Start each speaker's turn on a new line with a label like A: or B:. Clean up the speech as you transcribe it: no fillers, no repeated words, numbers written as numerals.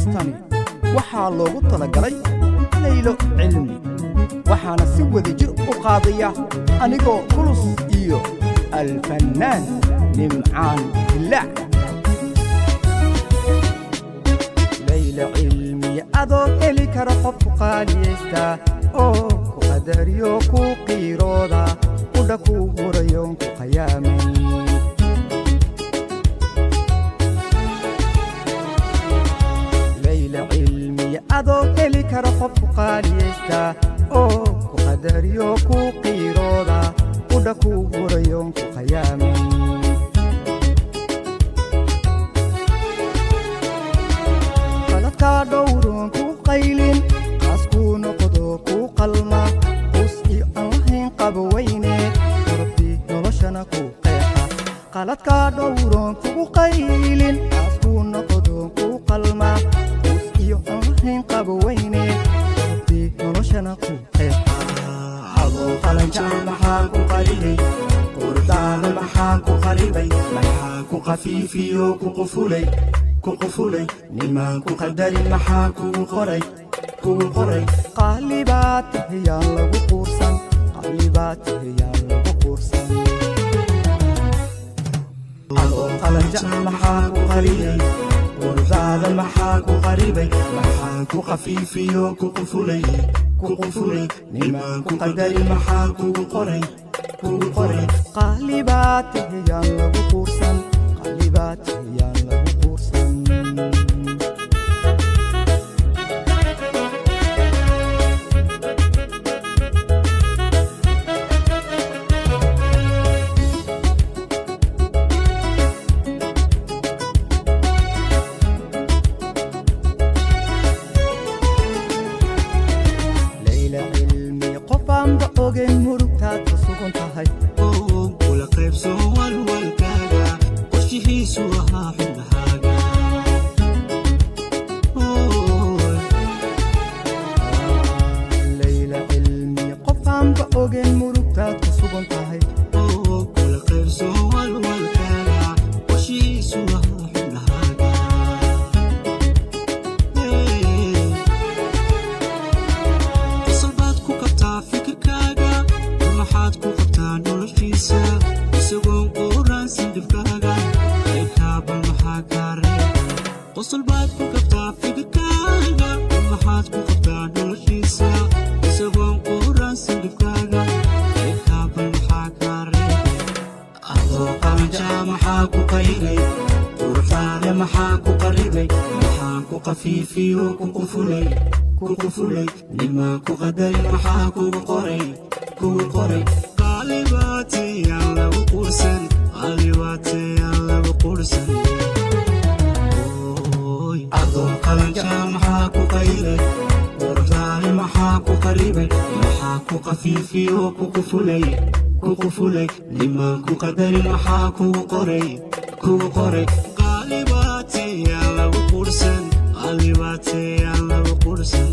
A: heestani waxaa loogu talagalay laylo cilmi waxaana si wadajir u qaadaya anigoo kulus iyo alfannaan nimcaan bilaac laylo cilmi adoo heli kara qofku qaaliyaysta oo ku qadariyo ku qiirooda udha ku hurayoon ku qayaamay adoo heli kara qofku qaaliyaysta oo ku qadariyo ku qiirooda udha ku hurayoon ku qayaamay qaladkaa dhowroon ku qaylin qaas kuu noqdo ku qalma qus iyo aan lahayn qaba weyne rabbi noloshana ku qeexa qaladkaa dhowroon kugu qaylin qaas kuu noqdo ku qalma qaba weyne rabbi noloshana ku qeexa adoo qalanjaan maxaa ku qaribay qurdaana maxaa ku qaribay maxaa ku qafiifiyo ku qufulay nimaan ku qadarin maxaa kugu qoray qaalibaad tahayaan lagu quursan adoo qalanjaan maxaa ku qaribay qurdaada maxaa ku qaribay maxaa ku qafiifiyo ku qufulay nimaan ku qadarin maxaa kugu qoray qaalibaad tahayaan lagu quursan ogen murugtaad ku sugan tahay
B: kula qaybso walwalkaaga qorshihiisu ahaa xubnahaaga
A: layla cilmi qofaanba ogen murugtaad ku sugan tahay
B: kula qaybso walwalkaaga qorshihiisu ahaa xubnahaaga qosol baad ku qabtaa fikirkaaga waxaad ku qabtaa noloshiisa isagoon quuraansin dhibkaaga qaybkaaba maxaa kaa reeba qosol baad ku qabtaa fikirkaaga waxaad ku qabtaa noloshiisa isagoon quuraansin dhibkaaga qaybkaaba maxaa kaa reeba adoo qalanjaa maxaa ku qaylay quruxdaada maxaa ku qaribay maxaa ku qafiifiyo ku qufulay nimaan ku qadarin maxaa kugu qoray qaalibaatayaan lagu quursan adoo qalanjaa maxaa ku qaylay qurdaani maxaa ku qaribay maxaa ku qafiifiyo ku qufulay nimaan ku qadarin maxaa kugu qoray qaalibaatayaan lagu quursan